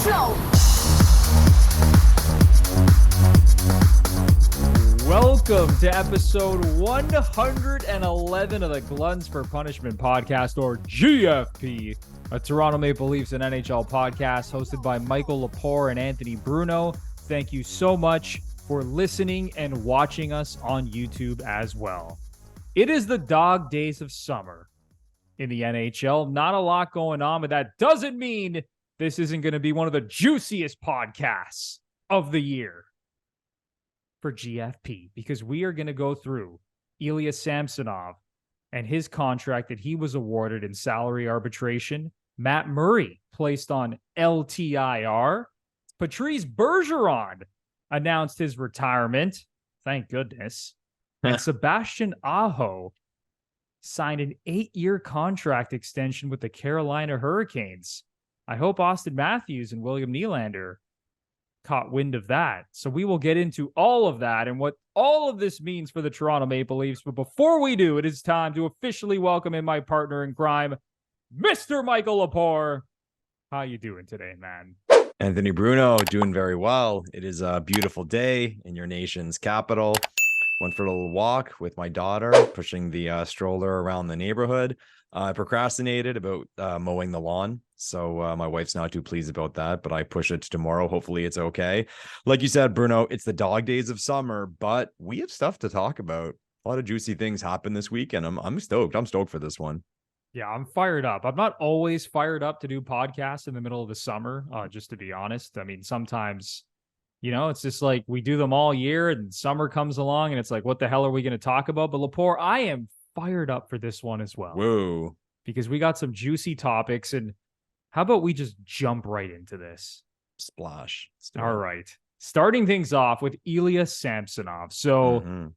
show. Welcome to episode 111 of the Gluttons For Punishment Podcast, or GFP, a Toronto Maple Leafs and NHL podcast hosted by Michael Lepore and Anthony Bruno. Thank you so much for listening and watching us on YouTube as well. It is the dog days of summer in the NHL. Not a lot going on, but that doesn't mean this isn't going to be one of the juiciest podcasts of the year for GFP, because we are going to go through Ilya Samsonov and his contract that he was awarded in salary arbitration. Matt Murray placed on LTIR. Patrice Bergeron announced his retirement. Thank goodness. And Sebastian Aho signed an 8-year contract extension with the Carolina Hurricanes. I hope Auston Matthews and William Nylander caught wind of that. So we will get into all of that and what all of this means for the Toronto Maple Leafs. But before we do, it is time to officially welcome in my partner in crime, Mr. Michael Lepore. How you doing today, man? Anthony Bruno, doing very well. It is a beautiful day in your nation's capital. Went for a little walk with my daughter, pushing the stroller around the neighborhood. I procrastinated about mowing the lawn, so my wife's not too pleased about that, but I push it to tomorrow. Hopefully it's okay. Like you said, Bruno, it's the dog days of summer, but we have stuff to talk about. A lot of juicy things happen this week, and I'm stoked. I'm stoked for this one. Yeah, I'm fired up. I'm not always fired up to do podcasts in the middle of the summer, just to be honest. I mean, sometimes, it's just like we do them all year and summer comes along and it's like, what the hell are we going to talk about? But Lepore, I am fired up for this one as well. Whoa. Because we got some juicy topics, and how about we just jump right into this? Splash. All right. Starting things off with Ilya Samsonov. So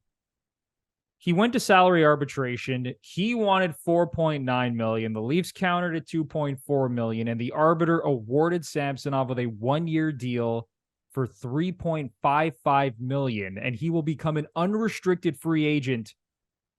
he went to salary arbitration. He wanted $4.9 million. The Leafs countered at $2.4 million, and the arbiter awarded Samsonov with a 1-year deal for $3.55 million, and he will become an unrestricted free agent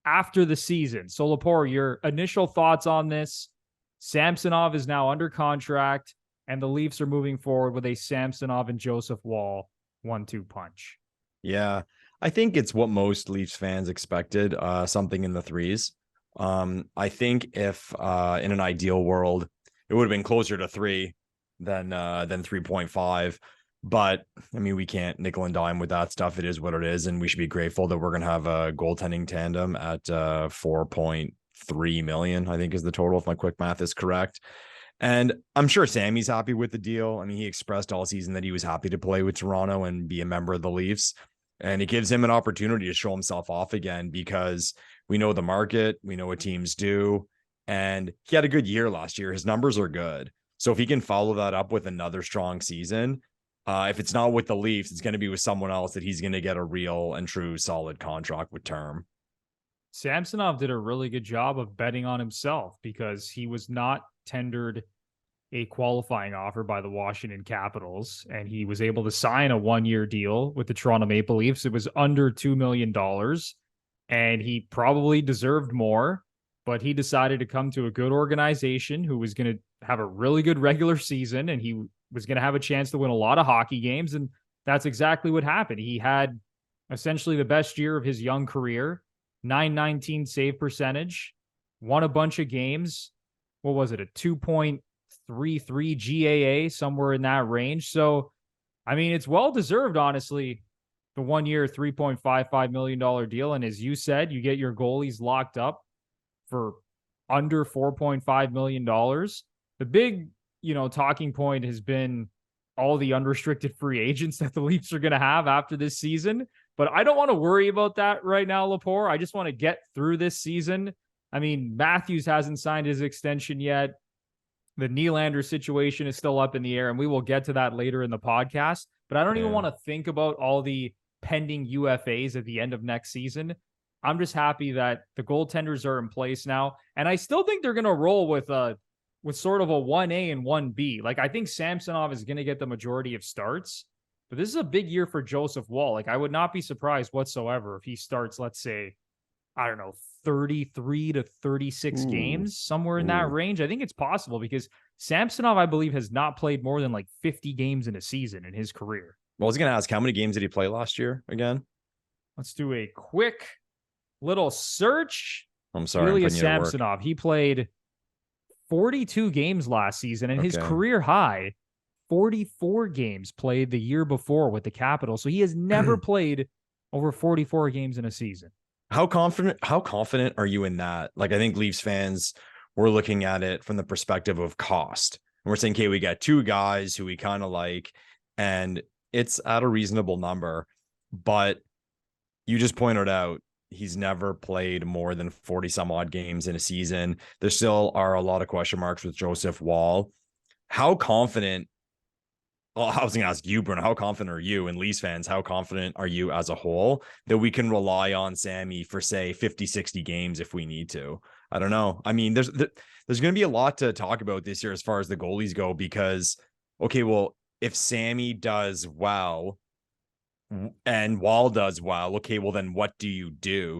after the season. So, Lepore, your initial thoughts on this? Samsonov is now under contract, and the Leafs are moving forward with a Samsonov and Joseph Woll 1-2 punch. Yeah, I think it's what most Leafs fans expected, something in the threes. I think if in an ideal world, it would have been closer to 3 than 3.5. But I mean, we can't nickel and dime with that stuff. It is what it is. And we should be grateful that we're going to have a goaltending tandem at 4.3 million, I think is the total, if my quick math is correct. And I'm sure Sammy's happy with the deal. I mean, he expressed all season that he was happy to play with Toronto and be a member of the Leafs. And it gives him an opportunity to show himself off again, because we know the market, we know what teams do. And he had a good year last year. His numbers are good. So if he can follow that up with another strong season, if it's not with the Leafs, it's going to be with someone else that he's going to get a real and true solid contract with term. Samsonov did a really good job of betting on himself, because he was not tendered a qualifying offer by the Washington Capitals, and he was able to sign a 1-year deal with the Toronto Maple Leafs. It was under $2 million, and he probably deserved more, but he decided to come to a good organization who was going to have a really good regular season, and he was going to have a chance to win a lot of hockey games. And that's exactly what happened. He had essentially the best year of his young career, .919 save percentage, won a bunch of games. What was it? A 2.33 GAA, somewhere in that range. So, I mean, it's well-deserved, honestly, the 1-year, $3.55 million deal. And as you said, you get your goalies locked up for under $4.5 million. The big, talking point has been all the unrestricted free agents that the Leafs are going to have after this season. But I don't want to worry about that right now, Lepore. I just want to get through this season. I mean, Matthews hasn't signed his extension yet. The Nylander situation is still up in the air, and we will get to that later in the podcast. But I don't even want to think about all the pending UFAs at the end of next season. I'm just happy that the goaltenders are in place now. And I still think they're going to roll with sort of a 1A and 1B. Like, I think Samsonov is going to get the majority of starts, but this is a big year for Joseph Woll. Like, I would not be surprised whatsoever if he starts, let's say, I don't know, 33 to 36 games, somewhere in that range. I think it's possible because Samsonov, I believe, has not played more than like 50 games in a season in his career. Well, I was going to ask, how many games did he play last year again? Let's do a quick little search. I'm sorry. Ilya Samsonov, he played 42 games last season, and his career high, 44 games played the year before with the Capitals. So he has never played over 44 games in a season. How confident are you in that? Like, I think Leafs fans were looking at it from the perspective of cost. And we're saying, okay, we got two guys who we kind of like, and it's at a reasonable number. But you just pointed out he's never played more than 40 some odd games in a season. There still are a lot of question marks with Joseph Woll. How confident? Well, I was going to ask you, Bruno, how confident are you, and Leafs fans, how confident are you as a whole that we can rely on Sammy for, say, 50, 60 games if we need to? I don't know. I mean, there's going to be a lot to talk about this year as far as the goalies go, because, okay, well, if Sammy does well and Woll does well, okay, well, then what do?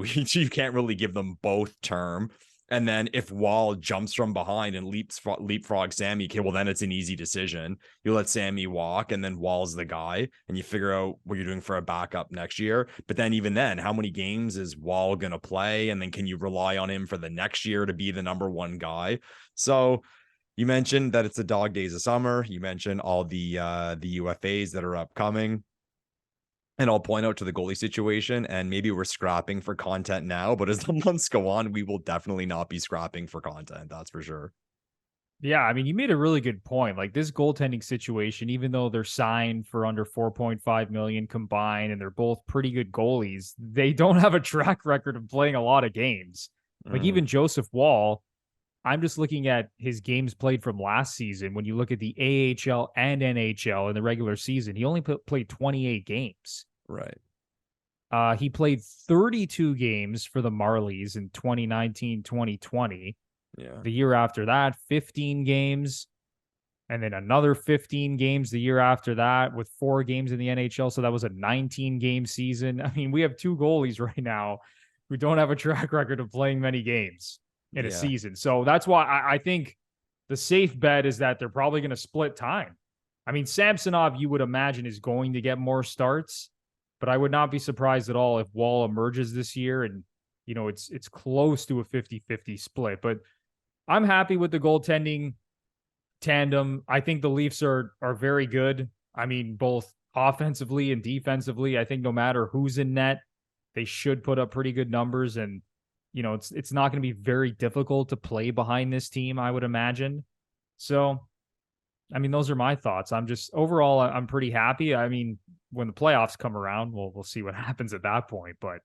You can't really give them both term. And then if Woll jumps from behind and leapfrog Sammy, okay, well, then it's an easy decision. You let Sammy walk, and then Woll's the guy, and you figure out what you're doing for a backup next year. But then even then, how many games is Woll going to play? And then can you rely on him for the next year to be the number one guy? So you mentioned that it's the dog days of summer. You mentioned all the UFAs that are upcoming. And I'll point out to the goalie situation, and maybe we're scrapping for content now, but as the months go on, we will definitely not be scrapping for content. That's for sure. Yeah, I mean, you made a really good point. Like, this goaltending situation, even though they're signed for under 4.5 million combined, and they're both pretty good goalies, they don't have a track record of playing a lot of games. Like, even Joseph Woll, I'm just looking at his games played from last season. When you look at the AHL and NHL in the regular season, he only played 28 games. Right. He played 32 games for the Marlies in 2019-2020. Yeah. The year after that, 15 games. And then another 15 games the year after that with 4 games in the NHL. So that was a 19-game season. I mean, we have two goalies right now who don't have a track record of playing many games in a season. So that's why I think the safe bet is that they're probably going to split time. I mean, Samsonov, you would imagine, is going to get more starts, but I would not be surprised at all if Woll emerges this year and, you know, it's close to a 50-50 split. But I'm happy with the goaltending tandem. I think the Leafs are very good. I mean, both offensively and defensively. I think no matter who's in net, they should put up pretty good numbers. And, you know, it's not going to be very difficult to play behind this team, I would imagine. So, I mean, those are my thoughts. Overall, I'm pretty happy. I mean, when the playoffs come around, we'll see what happens at that point. But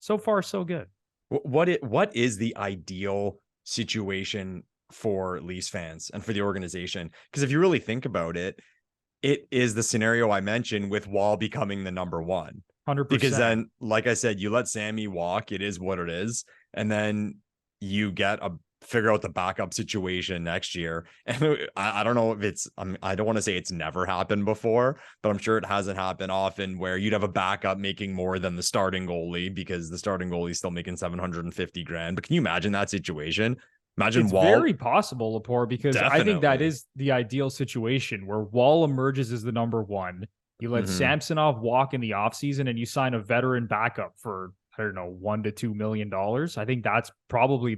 so far, so good. What is the ideal situation for Leafs fans and for the organization? Because if you really think about it, it is the scenario I mentioned with Woll becoming the number one. 100%. Because then, like I said, you let Sammy walk. It is what it is. And then you figure out the backup situation next year. And I don't know if I don't want to say it's never happened before, but I'm sure it hasn't happened often where you'd have a backup making more than the starting goalie because the starting goalie is still making $750,000. But can you imagine that situation? Imagine it's Woll. Very possible, Lepore, because I think that is the ideal situation where Woll emerges as the number one. You let Samsonov walk in the offseason and you sign a veteran backup for, I don't know, $1 to $2 million. I think that's probably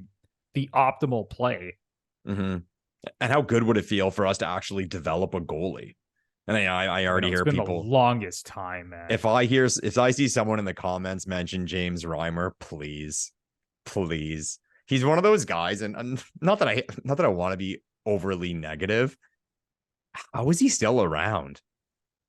the optimal play. And how good would it feel for us to actually develop a goalie? And I already hear people the longest time, man. If I see someone in the comments mention James Reimer, please. He's one of those guys, and not that I want to be overly negative. How is he still around?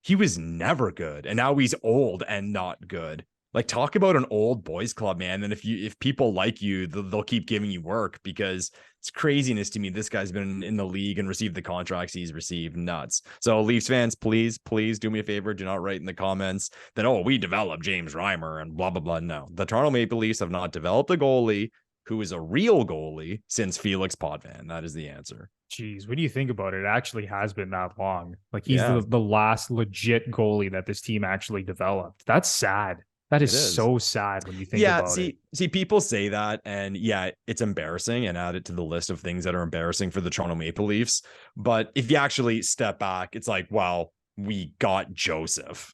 He was never good, and now he's old and not good. Like, talk about an old boys club, man. And if people like you, they'll keep giving you work, because it's craziness to me. This guy's been in the league and received the contracts he's received. Nuts. So Leafs fans, please do me a favor. Do not write in the comments that, oh, we developed James Reimer and blah, blah, blah. No, the Toronto Maple Leafs have not developed a goalie who is a real goalie since Felix Potvin. That is the answer. Jeez, when you think about it, it actually has been that long. Like, he's the last legit goalie that this team actually developed. That's sad. That is It is. so sad when you think about it. See, people say that, and yeah, it's embarrassing, and add it to the list of things that are embarrassing for the Toronto Maple Leafs. But if you actually step back, it's like, well, we got Joseph,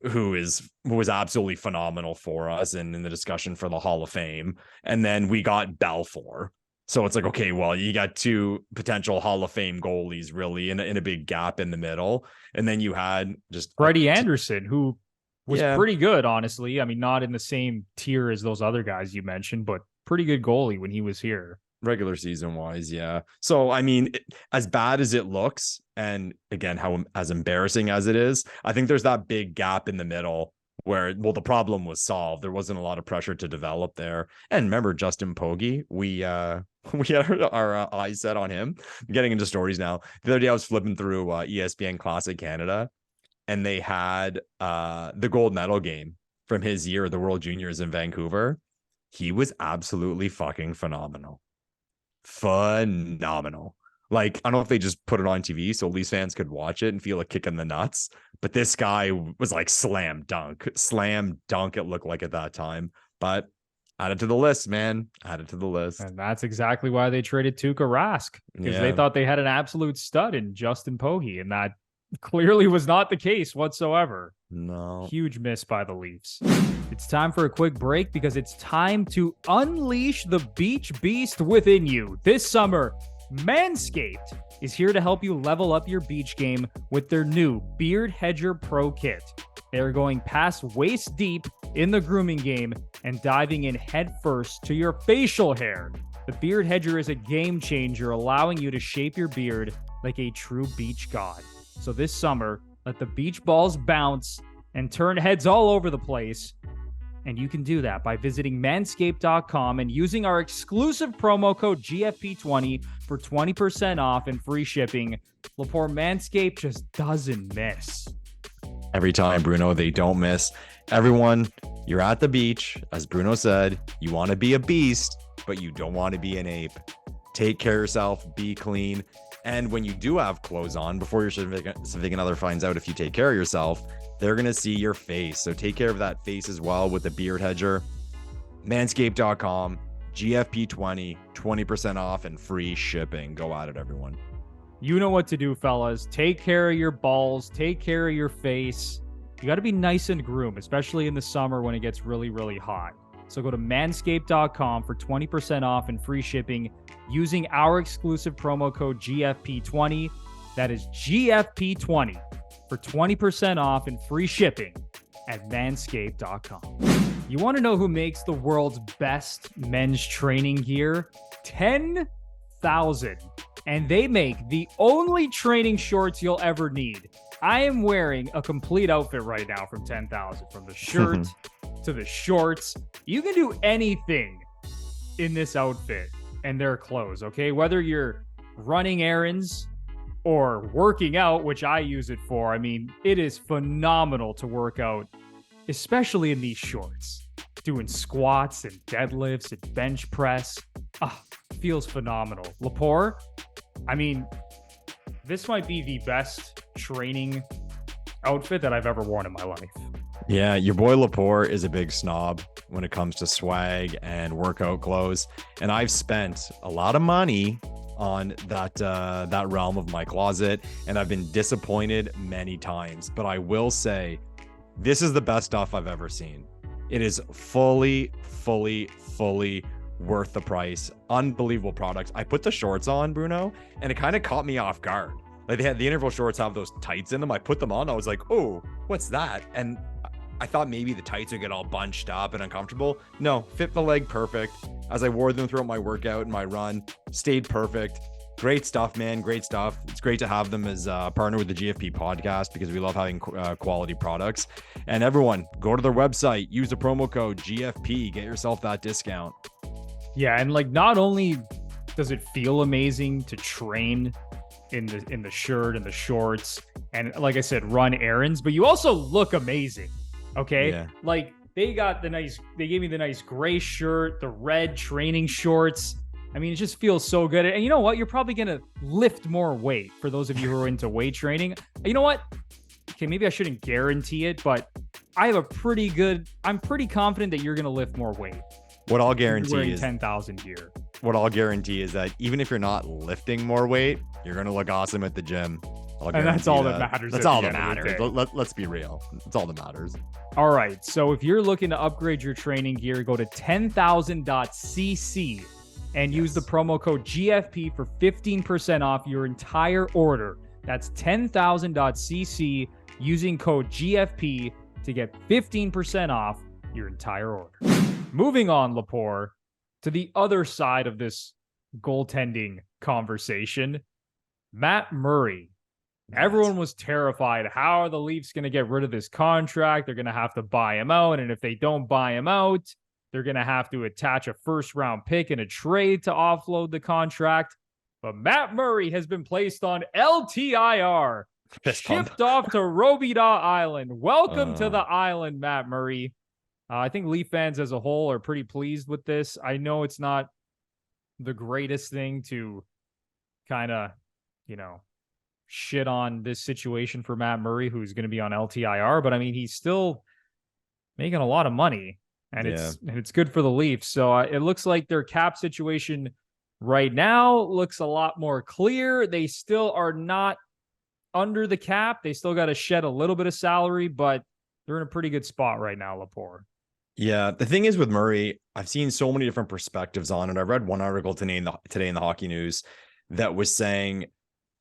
who was absolutely phenomenal for us and in the discussion for the Hall of Fame, and then we got Balfour. So it's like, okay, well, you got two potential Hall of Fame goalies really in a big gap in the middle, and then you had just Freddie Anderson, who was pretty good, honestly. I mean, not in the same tier as those other guys you mentioned, but pretty good goalie when he was here. Regular season wise, yeah. So, I mean, as bad as it looks, and again, as embarrassing as it is, I think there's that big gap in the middle where, well, the problem was solved. There wasn't a lot of pressure to develop there. And remember, Justin Pogge, we had our eyes set on him. I'm getting into stories now. The other day I was flipping through ESPN Classic Canada, and they had the gold medal game from his year, the World Juniors in Vancouver. He was absolutely fucking phenomenal. Like, I don't know if they just put it on TV so Leafs fans could watch it and feel a kick in the nuts, but this guy was like slam dunk it looked like at that time. But add it to the list, man. Add it to the list. And that's exactly why they traded Tuukka Rask, because they thought they had an absolute stud in Justin Pogge, and that clearly was not the case whatsoever. No. Huge miss by the Leafs. It's time for a quick break because it's time to unleash the beach beast within you. This summer, MANSCAPED is here to help you level up your beach game with their new Beard Hedger Pro Kit. They are going past waist deep in the grooming game and diving in head first to your facial hair. The Beard Hedger is a game changer, allowing you to shape your beard like a true beach god. So this summer, let the beach balls bounce and turn heads all over the place. And you can do that by visiting manscaped.com and using our exclusive promo code GFP20 for 20% off and free shipping. Lepore, Manscaped just doesn't miss. Every time, Bruno, they don't miss. Everyone, you're at the beach. As Bruno said, you want to be a beast, but you don't want to be an ape. Take care of yourself, be clean. And when you do have clothes on, before your significant other finds out if you take care of yourself, they're going to see your face. So take care of that face as well with the Beard Hedger. Manscaped.com, GFP20, 20% off and free shipping. Go at it, everyone. You know what to do, fellas. Take care of your balls. Take care of your face. You got to be nice and groomed, especially in the summer when it gets really, really hot. So go to manscaped.com for 20% off and free shipping using our exclusive promo code GFP20. That is GFP20 for 20% off and free shipping at manscaped.com. You want to know who makes the world's best men's training gear? 10,000. And they make the only training shorts you'll ever need. I am wearing a complete outfit right now from 10,000, from the shirt to the shorts. You can do anything in this outfit and their clothes, okay? Whether you're running errands or working out, which I use it for. I mean, it is phenomenal to work out, especially in these shorts. Doing squats and deadlifts and bench press. Feels phenomenal. Lepore, I mean, this might be the best training outfit that I've ever worn in my life. Yeah, your boy Lepore is a big snob when it comes to swag and workout clothes. And I've spent a lot of money on that realm of my closet, and I've been disappointed many times. But I will say, this is the best stuff I've ever seen. It is fully worth the price. Unbelievable products. I put the shorts on, Bruno, and it kind of caught me off guard. Like, they had the interval shorts have those tights in them. I put them on. I was like, oh, what's that? And I thought maybe the tights would get all bunched up and uncomfortable. No, fit the leg perfect. As I wore them throughout my workout and my run, stayed perfect. Great stuff, man. Great stuff. It's great to have them as a partner with the GFP podcast because we love having quality products. And everyone, go to their website, use the promo code GFP, get yourself that discount. Yeah, and like, not only does it feel amazing to train in the shirt and the shorts and, like I said, run errands, but you also look amazing. Okay. Yeah. Like, they gave me the nice gray shirt, the red training shorts. I mean, it just feels so good. And you know what? You're probably going to lift more weight for those of you who are into weight training. You know what? Okay, maybe I shouldn't guarantee it, but I'm pretty confident that you're going to lift more weight. What I'll guarantee is 10,000 gear. What I'll guarantee is that even if you're not lifting more weight, you're going to look awesome at the gym. And that's all that matters. That's all that matters. Let's be real. That's all that matters. All right. So if you're looking to upgrade your training gear, go to 10,000.cc and use the promo code GFP for 15% off your entire order. That's 10,000.cc using code GFP to get 15% off your entire order. Moving on, Lepore, to the other side of this goaltending conversation, Matt Murray. Everyone was terrified. How are the Leafs going to get rid of this contract? They're going to have to buy him out. And if they don't buy him out, they're going to have to attach a first-round pick in a trade to offload the contract. But Matt Murray has been placed on LTIR, shipped off to Robida Island. Welcome to the island, Matt Murray. I think Leaf fans as a whole are pretty pleased with this. I know it's not the greatest thing to kind of, shit on this situation for Matt Murray, who's going to be on LTIR, but I mean, he's still making a lot of money, and it's good for the Leafs. So it looks like their cap situation right now looks a lot more clear. They still are not under the cap. They still got to shed a little bit of salary, but they're in a pretty good spot right now, Lepore. Yeah, the thing is with Murray, I've seen so many different perspectives on it. I read one article today in the Hockey News that was saying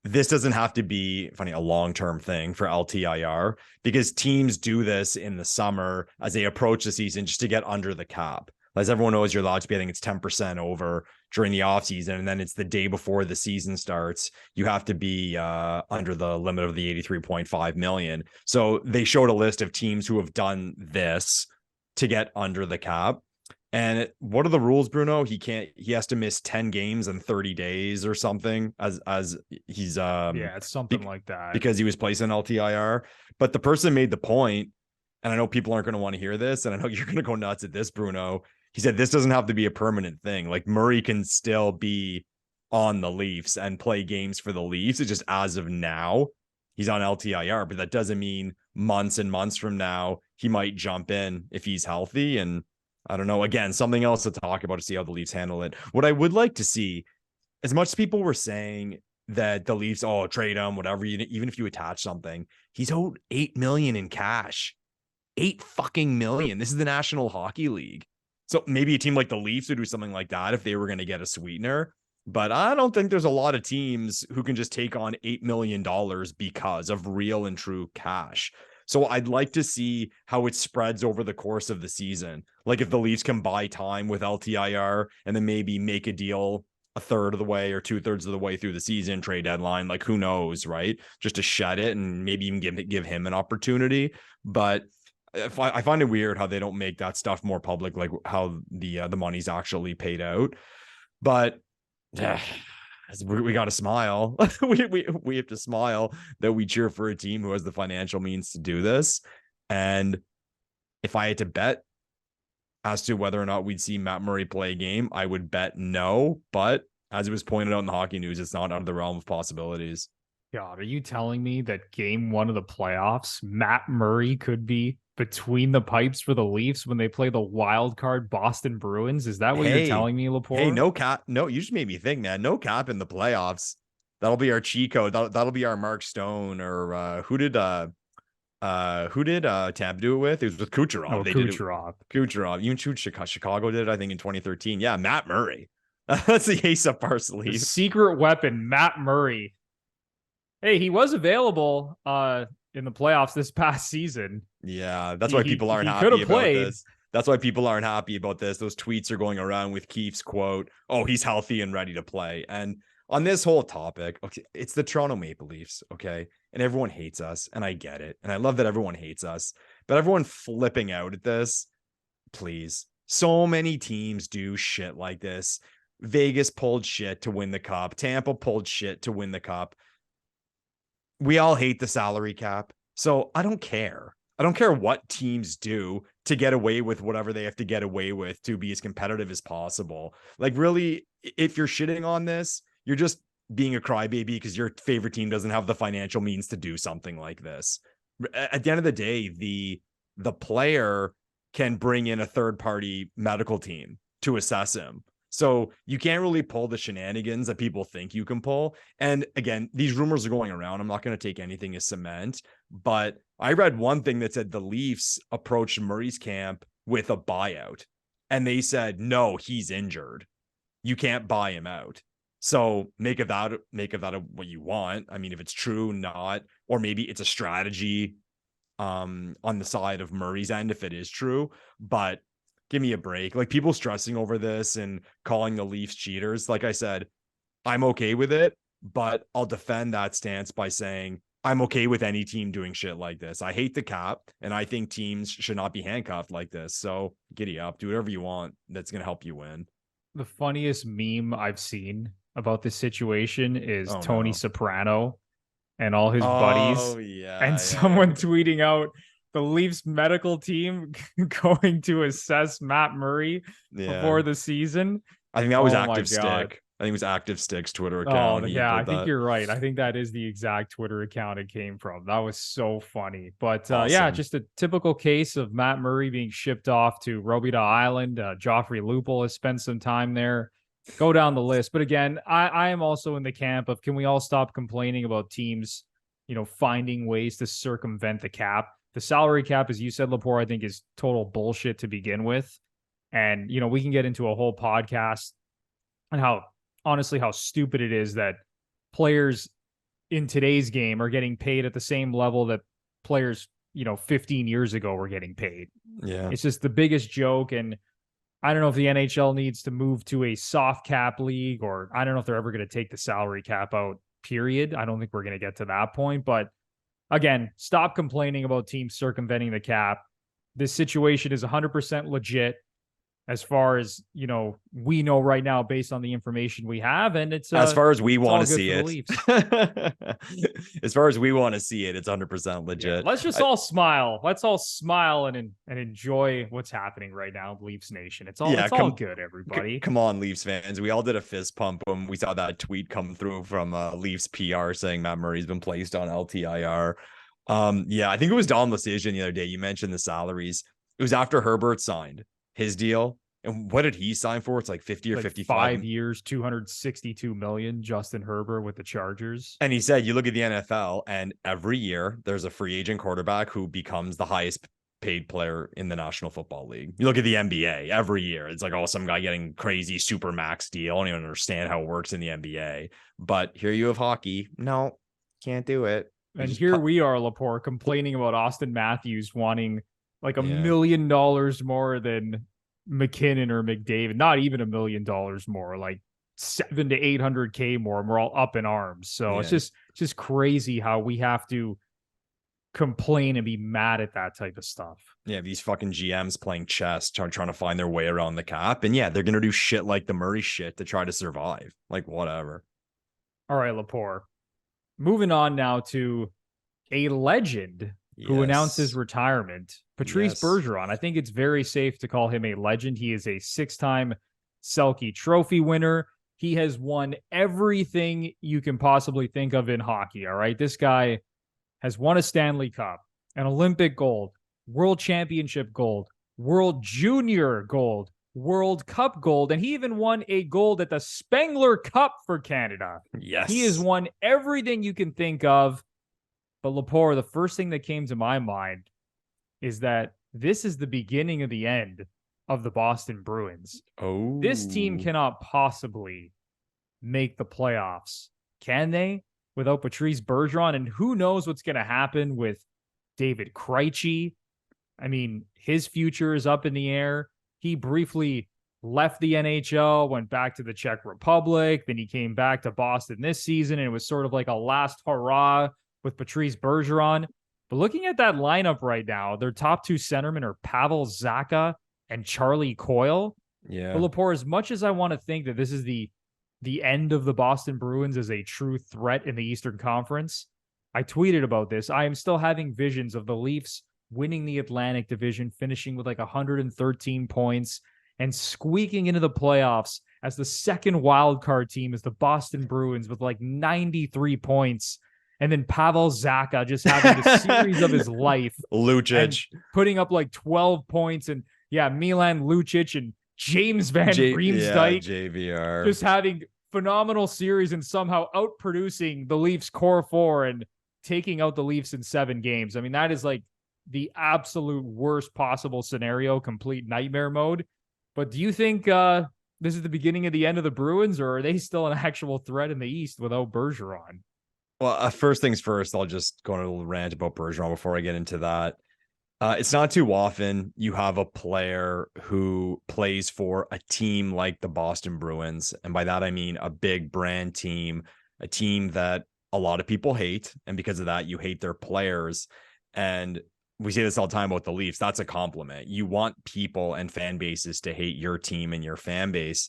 this doesn't have to be a long-term thing for LTIR, because teams do this in the summer as they approach the season just to get under the cap. As everyone knows, you're allowed to be, I think it's 10% over during the offseason, and then it's the day before the season starts. You have to be under the limit of the $83.5 million. So they showed a list of teams who have done this to get under the cap. And what are the rules, Bruno? He has to miss 10 games in 30 days or something as he's it's something like that, because he was placed in LTIR. But the person made the point, and I know people aren't going to want to hear this, and I know you're going to go nuts at this, Bruno. He said this doesn't have to be a permanent thing. Like, Murray can still be on the Leafs and play games for the Leafs. It's just as of now, he's on LTIR, but that doesn't mean months and months from now he might jump in if he's healthy. And I don't know, again, something else to talk about to see how the Leafs handle it. What I would like to see, as much as people were saying that the Leafs, trade him, whatever, even if you attach something, he's owed $8 million in cash. $8 fucking million. This is the National Hockey League. So maybe a team like the Leafs would do something like that if they were going to get a sweetener. But I don't think there's a lot of teams who can just take on $8 million because of real and true cash. So I'd like to see how it spreads over the course of the season. Like, if the Leafs can buy time with LTIR and then maybe make a deal a third of the way or 2/3 of the way through the season, trade deadline, like, who knows, right? Just to shut it and maybe even give him an opportunity. But I find it weird how they don't make that stuff more public, like how the money's actually paid out. But we got to smile. we have to smile that we cheer for a team who has the financial means to do this. And if I had to bet as to whether or not we'd see Matt Murray play a game, I would bet no. But as it was pointed out in the Hockey News, it's not out of the realm of possibilities. God, are you telling me that game one of the playoffs, Matt Murray could be between the pipes for the Leafs when they play the wild card Boston Bruins? Is that what you're telling me, Lepore? Hey, no cap. No, you just made me think, man. No cap in the playoffs. That'll be our cheat code. That'll be our Mark Stone, or who did Tab do it with? It was with Kucherov. Oh, Kucherov. Even Chicago did it, I think, in 2013. Yeah, Matt Murray. That's the ace up our sleeve. The secret weapon, Matt Murray. Hey, he was available in the playoffs this past season. Yeah, that's why people aren't happy about this. That's why people aren't happy about this. Those tweets are going around with Keefe's quote, "Oh, he's healthy and ready to play." And on this whole topic, okay, it's the Toronto Maple Leafs, okay? And everyone hates us, and I get it. And I love that everyone hates us. But everyone flipping out at this, please. So many teams do shit like this. Vegas pulled shit to win the cup. Tampa pulled shit to win the cup. We all hate the salary cap. So I don't care. I don't care what teams do to get away with whatever they have to get away with to be as competitive as possible. Like, really, if you're shitting on this, you're just being a crybaby because your favorite team doesn't have the financial means to do something like this. At the end of the day, the the player can bring in a third-party medical team to assess him. So you can't really pull the shenanigans that people think you can pull. And again, these rumors are going around. I'm not going to take anything as cement, but I read one thing that said the Leafs approached Murray's camp with a buyout, and they said, no, he's injured. You can't buy him out. So make of that what you want. I mean, if it's true, not, or maybe it's a strategy on the side of Murray's end if it is true, but give me a break. Like, people stressing over this and calling the Leafs cheaters. Like I said, I'm okay with it, but I'll defend that stance by saying I'm okay with any team doing shit like this. I hate the cap, and I think teams should not be handcuffed like this. So giddy up, do whatever you want. That's going to help you win. The funniest meme I've seen about this situation is Tony Soprano and all his buddies. And someone tweeting out the Leafs medical team going to assess Matt Murray before the season. I think that was Active Stick. I think it was Active Stick's Twitter account. Oh, yeah, I think you're right. I think that is the exact Twitter account it came from. That was so funny. But awesome. Yeah, just a typical case of Matt Murray being shipped off to Robida Island. Joffrey Lupul has spent some time there. Go down the list. But again, I am also in the camp of, can we all stop complaining about teams, finding ways to circumvent the cap? The salary cap, as you said, Lepore, I think is total bullshit to begin with. And, we can get into a whole podcast on how stupid it is that players in today's game are getting paid at the same level that players, 15 years ago were getting paid. Yeah. It's just the biggest joke. And I don't know if the NHL needs to move to a soft cap league, or I don't know if they're ever going to take the salary cap out, period. I don't think we're going to get to that point. But again, stop complaining about teams circumventing the cap. This situation is 100% legit, as far as, we know right now based on the information we have. And it's as far as we want to see it. As far as we want to see it, it's 100% legit. Yeah, let's just all smile. Let's all smile and enjoy what's happening right now, Leafs Nation. It's all good, everybody. Come on, Leafs fans. We all did a fist pump when we saw that tweet come through from Leafs PR saying Matt Murray's been placed on LTIR. Yeah, I think it was Dom Lucian the other day. You mentioned the salaries. It was after Herbert signed his deal. And what did he sign for? It's like 50 or 55. 5 years, $262 million, Justin Herbert with the Chargers. And he said, you look at the NFL, and every year there's a free agent quarterback who becomes the highest paid player in the National Football League. You look at the NBA every year. It's like, some guy getting crazy super max deal. I don't even understand how it works in the NBA. But here you have hockey. No, can't do it. And here we are, Lepore, complaining about Auston Matthews wanting like $1 million more than McKinnon or McDavid. Not even $1 million more, like $700,000 to $800K more, and we're all up in arms. So it's just crazy how we have to complain and be mad at that type of stuff. Yeah, these fucking GMs playing chess, trying to find their way around the cap. And yeah, they're gonna do shit like the Murray shit to try to survive. Like, whatever. All right, Lepore. Moving on now to a legend who announced his retirement, Patrice Bergeron. I think it's very safe to call him a legend. He is a 6-time Selke Trophy winner. He has won everything you can possibly think of in hockey, all right? This guy has won a Stanley Cup, an Olympic gold, World Championship gold, World Junior gold, World Cup gold, and he even won a gold at the Spengler Cup for Canada. Yes. He has won everything you can think of. But Lepore, the first thing that came to my mind is that this is the beginning of the end of the Boston Bruins. Oh. This team cannot possibly make the playoffs, can they, without Patrice Bergeron? And who knows what's going to happen with David Krejci? I mean, his future is up in the air. He briefly left the NHL, went back to the Czech Republic. Then he came back to Boston this season, and it was sort of like a last hurrah with Patrice Bergeron. But looking at that lineup right now, their top two centermen are Pavel Zacha and Charlie Coyle. Yeah. But Lepore, as much as I want to think that this is the end of the Boston Bruins as a true threat in the Eastern Conference, I tweeted about this. I am still having visions of the Leafs winning the Atlantic Division, finishing with like 113 points and squeaking into the playoffs as the second wild card team is the Boston Bruins with like 93 points. And then Pavel Zacha just having the series of his life. Lucic. Putting up like 12 points. And yeah, Milan Lucic and James Van Riemsdyk. JVR. Just having phenomenal series and somehow outproducing the Leafs core four and taking out the Leafs in 7 games. I mean, that is like the absolute worst possible scenario, complete nightmare mode. But do you think this is the beginning of the end of the Bruins, or are they still an actual threat in the East without Bergeron? Well, first things first, I'll just go on a little rant about Bergeron before I get into that. It's not too often you have a player who plays for a team like the Boston Bruins. And by that, I mean a big brand team, a team that a lot of people hate. And because of that, you hate their players. And we say this all the time about the Leafs. That's a compliment. You want people and fan bases to hate your team and your fan base.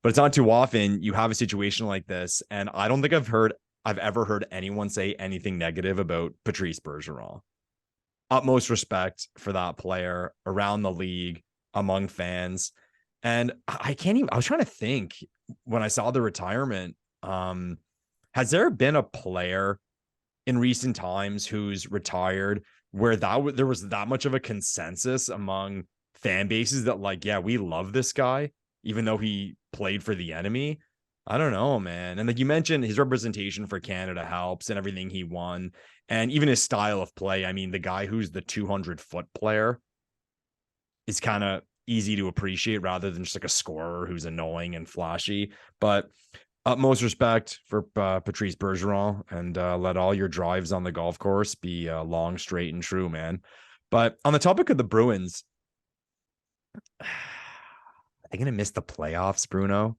But it's not too often you have a situation like this. And I don't think I've ever heard anyone say anything negative about Patrice Bergeron. Utmost respect for that player around the league, among fans. And I was trying to think when I saw the retirement, has there been a player in recent times who's retired where there was that much of a consensus among fan bases that like, yeah, we love this guy, even though he played for the enemy? I don't know, man. And like you mentioned, his representation for Canada helps and everything he won. And even his style of play. I mean, the guy who's the 200-foot player is kind of easy to appreciate rather than just like a scorer who's annoying and flashy. But utmost respect for Patrice Bergeron, and let all your drives on the golf course be long, straight, and true, man. But on the topic of the Bruins, are they going to miss the playoffs, Bruno?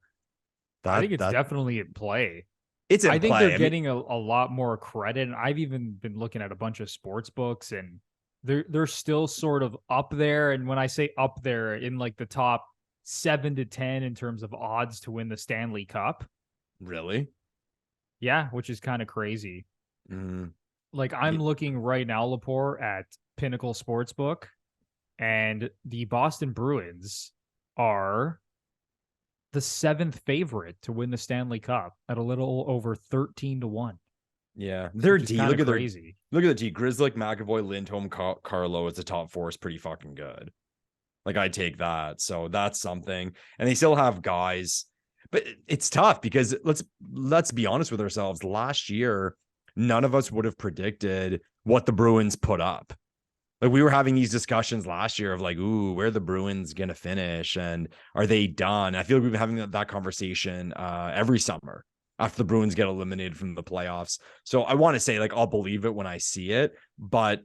I think it's definitely in play. I think they're getting a lot more credit. And I've even been looking at a bunch of sports books, and they're still sort of up there. And when I say up there, in like the top 7 to 10 in terms of odds to win the Stanley Cup. Really? Yeah, which is kind of crazy. Mm. Like I'm looking right now, Lepore, at Pinnacle Sportsbook, and the Boston Bruins are the 7th favorite to win the Stanley Cup at a little over 13-1. Yeah, their D. Look at crazy. Look at the D. Grzelcyk, McAvoy, Lindholm, Carlo as the top 4 is pretty fucking good. Like I take that, so that's something. And they still have guys, but it's tough because let's be honest with ourselves. Last year, none of us would have predicted what the Bruins put up. Like we were having these discussions last year of like, ooh, where are the Bruins going to finish? And are they done? I feel like we've been having that conversation every summer after the Bruins get eliminated from the playoffs. So I want to say like, I'll believe it when I see it, but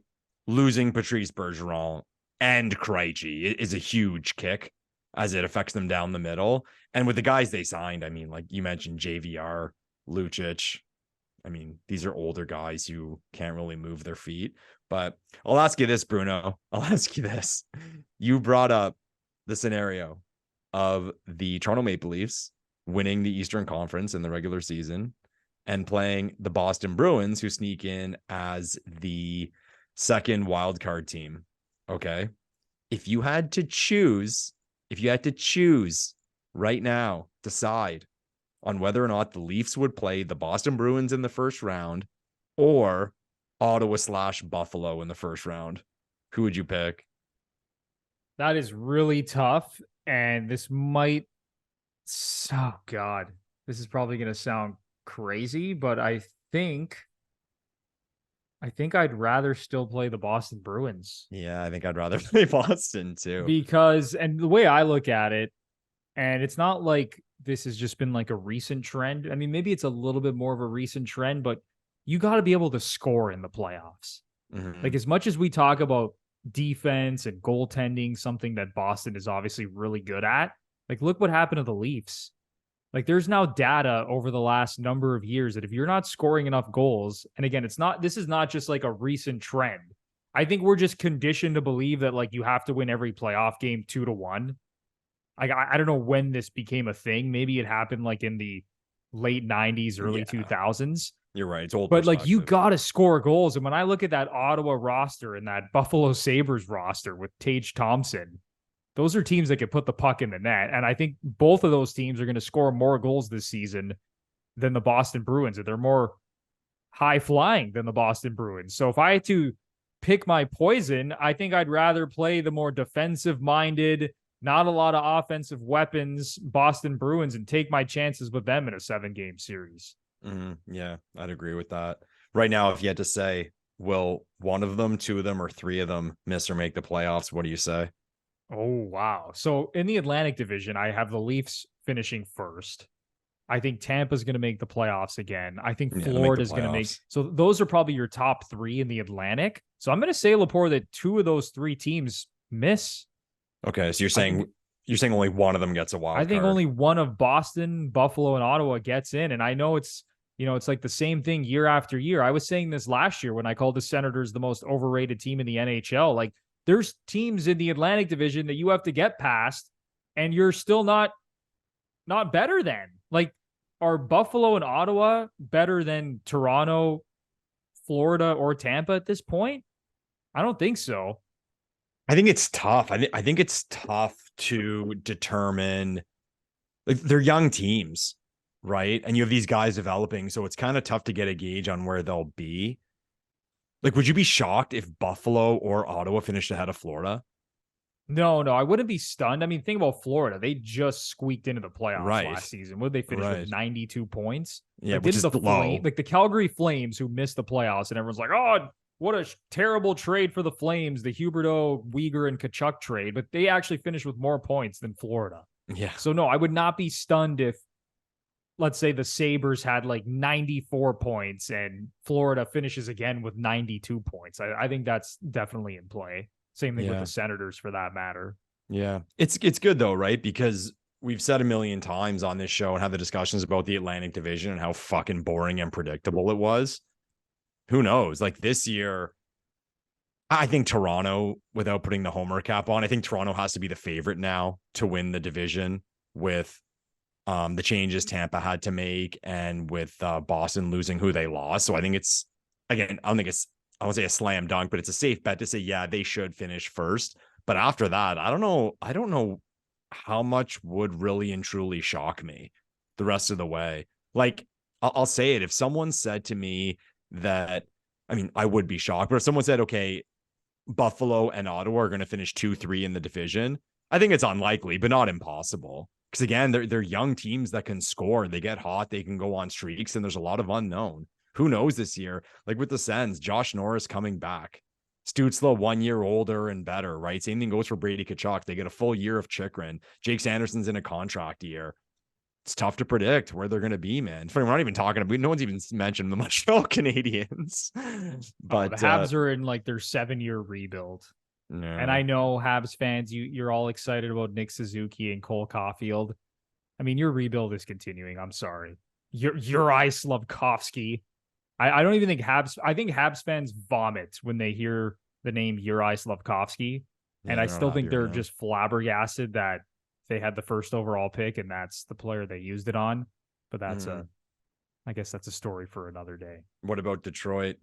losing Patrice Bergeron and Krejci is a huge kick as it affects them down the middle. And with the guys they signed, I mean, like you mentioned, JVR, Lucic. I mean, these are older guys who can't really move their feet. But I'll ask you this, Bruno. I'll ask you this. You brought up the scenario of the Toronto Maple Leafs winning the Eastern Conference in the regular season and playing the Boston Bruins, who sneak in as the second wildcard team. Okay. If you had to choose right now, decide on whether or not the Leafs would play the Boston Bruins in the first round or Ottawa/Buffalo in the first round, who would you pick? That is really tough. And this might, oh God, this is probably going to sound crazy, but I think I'd rather still play the Boston Bruins. Yeah, I think I'd rather play Boston too. Because, and the way I look at it, and it's not like this has just been like a recent trend. I mean, maybe it's a little bit more of a recent trend, but you got to be able to score in the playoffs. Mm-hmm. Like as much as we talk about defense and goaltending, something that Boston is obviously really good at, like look what happened to the Leafs. Like there's now data over the last number of years that if you're not scoring enough goals, and again, this is not just like a recent trend. I think we're just conditioned to believe that like you have to win every playoff game 2-1. Like I don't know when this became a thing. Maybe it happened like in the late 90s, early 2000s. You're right. It's old. But like you got to score goals. And when I look at that Ottawa roster and that Buffalo Sabres roster with Tage Thompson, those are teams that can put the puck in the net. And I think both of those teams are going to score more goals this season than the Boston Bruins. They're more high flying than the Boston Bruins. So if I had to pick my poison, I think I'd rather play the more defensive minded, not a lot of offensive weapons Boston Bruins and take my chances with them in a 7-game series. Yeah, I'd agree with that. Right now, if you had to say, will one of them, two of them, or three of them miss or make the playoffs, what do you say? Oh, wow. So in the Atlantic Division, I have the Leafs finishing first. I think Tampa's going to make the playoffs again. I think Florida's going to make. So those are probably your top 3 in the Atlantic. So I'm going to say, Lepore, that 2 of those 3 teams miss. Okay, so you're saying only one of them gets a wild card. I think only one of Boston, Buffalo, and Ottawa gets in. And I know it's like the same thing year after year. I was saying this last year when I called the Senators the most overrated team in the NHL. Like, there's teams in the Atlantic Division that you have to get past, and you're still not better than. Like, are Buffalo and Ottawa better than Toronto, Florida, or Tampa at this point? I don't think so. I think it's tough. I think it's tough to determine. Like, they're young teams, right? And you have these guys developing, so it's kind of tough to get a gauge on where they'll be. Like, would you be shocked if Buffalo or Ottawa finished ahead of Florida? No, I wouldn't be stunned. I mean, think about Florida. They just squeaked into the playoffs last season. What did they finish with? 92 points? Yeah, which is low. Like the Calgary Flames, who missed the playoffs, and everyone's like, oh, what a terrible trade for the Flames, the Huberdeau, Weegar, and Tkachuk trade. But they actually finished with more points than Florida. Yeah. So, no, I would not be stunned if, let's say, the Sabres had like 94 points and Florida finishes again with 92 points. I think that's definitely in play. Same thing with the Senators, for that matter. Yeah. It's good, though, right? Because we've said a million times on this show and have the discussions about the Atlantic Division and how fucking boring and predictable it was. Who knows? Like, this year, I think Toronto, without putting the homer cap on, I think Toronto has to be the favorite now to win the division with the changes Tampa had to make and with Boston losing who they lost. So I think it's, again, I won't say a slam dunk, but it's a safe bet to say, yeah, they should finish first. But after that, I don't know how much would really and truly shock me the rest of the way. Like, I'll say it. If someone said to me that, I mean, I would be shocked, but if someone said, okay, Buffalo and Ottawa are going to finish 2-3 in the division, I think it's unlikely, but not impossible. Because again, they're young teams that can score. They get hot. They can go on streaks, and there's a lot of unknown. Who knows this year? Like with the Sens, Josh Norris coming back. Stützle 1 year older and better, right? Same thing goes for Brady Tkachuk. They get a full year of Chychrun. Jake Sanderson's in a contract year. It's tough to predict where they're going to be, man. We're not even talking about, no one's even mentioned the Montreal Canadiens. But the Habs are in like their 7-year rebuild. No. And I know Habs fans, you're all excited about Nick Suzuki and Cole Caulfield. I mean, your rebuild is continuing. I'm sorry. Uri Slafkovsky. I don't even think I think Habs fans vomit when they hear the name Uri Slafkovsky. And I still think they're just flabbergasted that they had the first overall pick and that's the player they used it on. But that's I guess that's a story for another day. What about Detroit?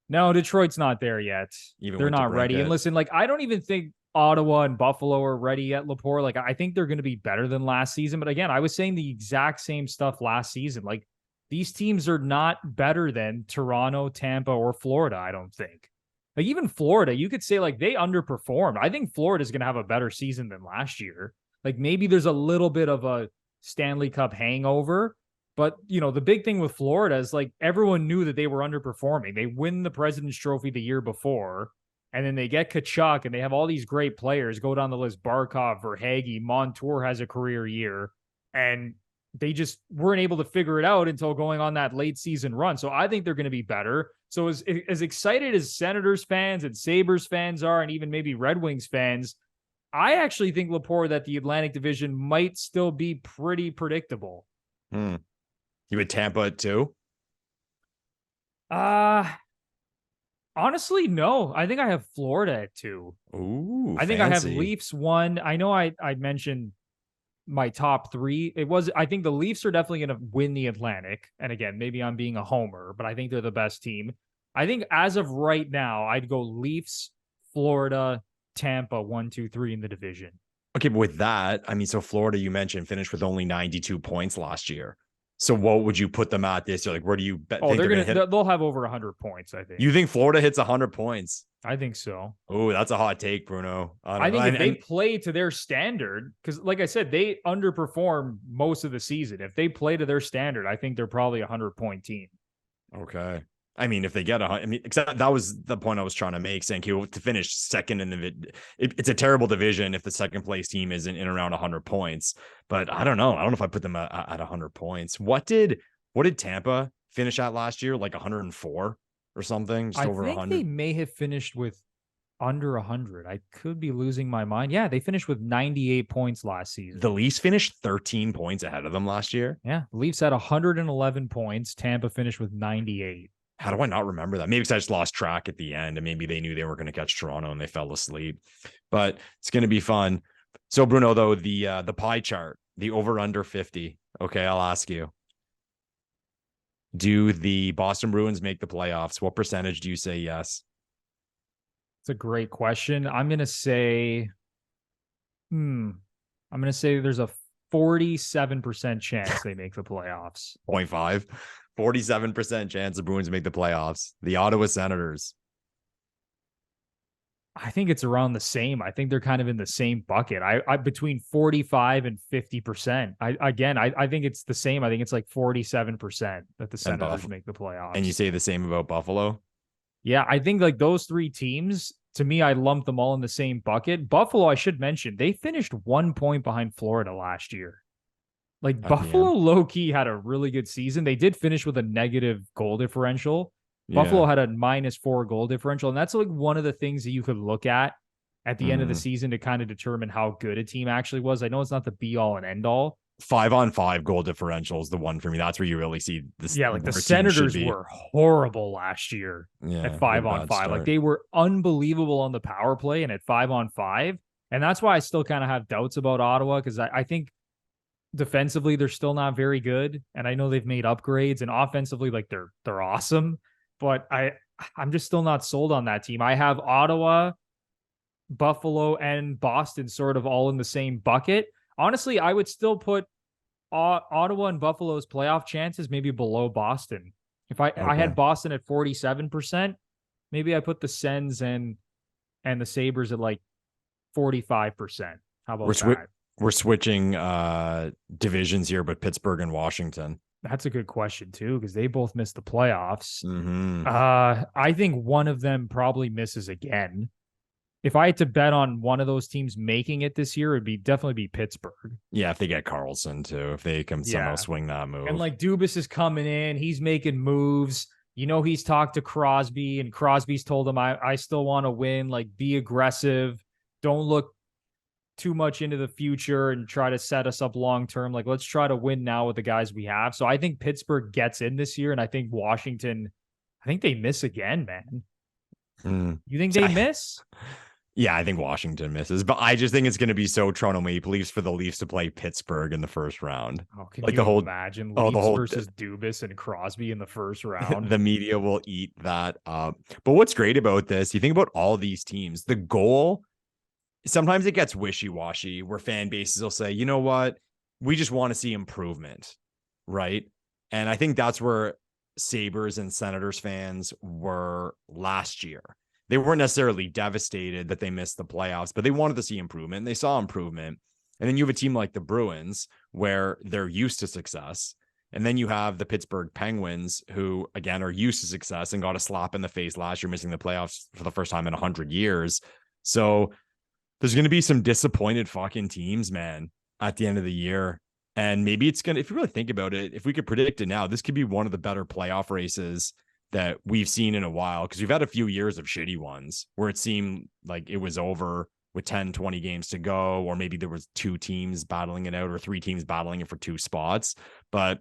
No, Detroit's not there yet. They're not ready. And listen, like, I don't even think Ottawa and Buffalo are ready yet, Lepore. Like, I think they're going to be better than last season. But again, I was saying the exact same stuff last season. Like, these teams are not better than Toronto, Tampa, or Florida, I don't think. Like, even Florida, you could say, like, they underperformed. I think Florida's going to have a better season than last year. Like, maybe there's a little bit of a Stanley Cup hangover. But, you know, the big thing with Florida is, like, everyone knew that they were underperforming. They win the President's Trophy the year before, and then they get Tkachuk, and they have all these great players. Go down the list, Barkov, Verhaeghe, Montour has a career year, and they just weren't able to figure it out until going on that late season run. So I think they're going to be better. So as excited as Senators fans and Sabres fans are, and even maybe Red Wings fans, I actually think, Lepore, that the Atlantic Division might still be pretty predictable. You would Tampa it too? Honestly, no. I think I have Florida at 2. Ooh, I think fancy. I have Leafs 1. I know I mentioned my top 3. I think the Leafs are definitely going to win the Atlantic. And again, maybe I'm being a homer, but I think they're the best team. I think as of right now, I'd go Leafs, Florida, Tampa, 1, 2, 3 in the division. Okay, but with that, I mean, so Florida, you mentioned, finished with only 92 points last year. So what would you put them at this year? Like, where do you bet? Oh, Think they're gonna hit? they'll have over 100 points, I think. You think Florida hits 100 points? I think so. Oh, that's a hot take, Bruno. I think if they play to their standard, because like I said, they underperform most of the season. If they play to their standard, I think they're probably a 100-point team. Okay. I mean, if they get except that was the point I was trying to make, saying to finish second in it's a terrible division if the second place team isn't in around 100 points. But I don't know. I don't know if I put them at 100 points. What did Tampa finish at last year? Like 104 or something? Just over 100. They may have finished with under 100. I could be losing my mind. Yeah, they finished with 98 points last season. The Leafs finished 13 points ahead of them last year. Yeah, the Leafs had 111 points. Tampa finished with 98. How do I not remember that? Maybe because I just lost track at the end and maybe they knew they were going to catch Toronto and they fell asleep. But it's going to be fun. So, Bruno, though, the pie chart, the over under 50. Okay, I'll ask you. Do the Boston Bruins make the playoffs? What percentage do you say yes? It's a great question. I'm going to say there's a 47% chance they make the playoffs. 0.5. 47% chance the Bruins make the playoffs. The Ottawa Senators. I think it's around the same. I think they're kind of in the same bucket. I between 45 and 50%. I think it's the same. I think it's like 47% that the Senators make the playoffs. And you say the same about Buffalo? Yeah, I think like those three teams, to me, I lump them all in the same bucket. Buffalo, I should mention, they finished 1 point behind Florida last year. Like Buffalo low-key had a really good season. They did finish with a negative goal differential. Yeah. Buffalo had a -4 goal differential. And that's like one of the things that you could look at the end of the season to kind of determine how good a team actually was. I know it's not the be-all and end-all. 5-on-5 goal differential is the one for me. That's where you really see this. Yeah, like the Senators were horrible last year at 5-on-5. Like they were unbelievable on the power play and at 5-on-5. And that's why I still kind of have doubts about Ottawa, because I think defensively they're still not very good. And I know they've made upgrades, and offensively, like they're awesome. But I'm just still not sold on that team. I have Ottawa, Buffalo, and Boston sort of all in the same bucket. Honestly, I would still put Ottawa and Buffalo's playoff chances maybe below Boston. If I had Boston at 47%, maybe I put the Sens and the Sabres at like 45%. How about that? We're switching divisions here, but Pittsburgh and Washington. That's a good question too, because they both missed the playoffs. Mm-hmm. I think one of them probably misses again. If I had to bet on one of those teams making it this year, it'd definitely be Pittsburgh. Yeah, if they get Carlson too, if they can somehow swing that move. And like Dubas is coming in, he's making moves. You know, he's talked to Crosby, and Crosby's told him, I still want to win. Like, be aggressive. Don't look too much into the future and try to set us up long term. Like, let's try to win now with the guys we have. So I think Pittsburgh gets in this year, and I think Washington, I think they miss again, man. You think they miss? Yeah, I think Washington misses, but I just think it's going to be so Toronto Maple Leafs for the Leafs to play Pittsburgh in the first round. Oh, can you imagine Leafs versus Dubas and Crosby in the first round? The media will eat that up. But what's great about this, you think about all these teams, the goal, sometimes it gets wishy-washy where fan bases will say, you know what, we just want to see improvement, right? And I think that's where Sabres and Senators fans were last year. They weren't necessarily devastated that they missed the playoffs, but they wanted to see improvement. And they saw improvement. And then you have a team like the Bruins where they're used to success. And then you have the Pittsburgh Penguins, who, again, are used to success and got a slap in the face last year, missing the playoffs for the first time in 100 years. So there's going to be some disappointed fucking teams, man, at the end of the year. And maybe it's going to, if you really think about it, if we could predict it now, this could be one of the better playoff races that we've seen in a while, because we've had a few years of shitty ones where it seemed like it was over with 10, 20 games to go, or maybe there was 2 teams battling it out or 3 teams battling it for 2 spots. But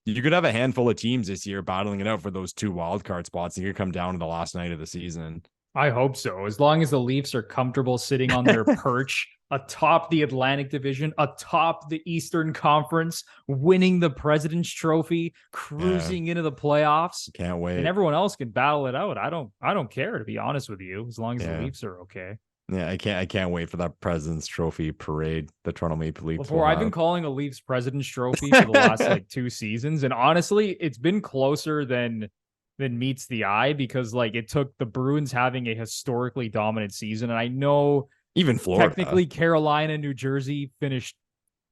you could have a handful of teams this year battling it out for those 2 wildcard spots. And you could come down to the last night of the season. I hope so. As long as the Leafs are comfortable sitting on their perch atop the Atlantic Division, atop the Eastern Conference, winning the President's Trophy, cruising into the playoffs. Can't wait. And everyone else can battle it out. I don't care, to be honest with you, as long as the Leafs are okay. Yeah, I can't wait for that President's Trophy parade. The Toronto Maple Leafs. Before I've been calling a Leafs President's Trophy for the last like 2 seasons, and honestly, it's been closer than meets the eye because like it took the Bruins having a historically dominant season, and I know even Florida, technically Carolina, New Jersey finished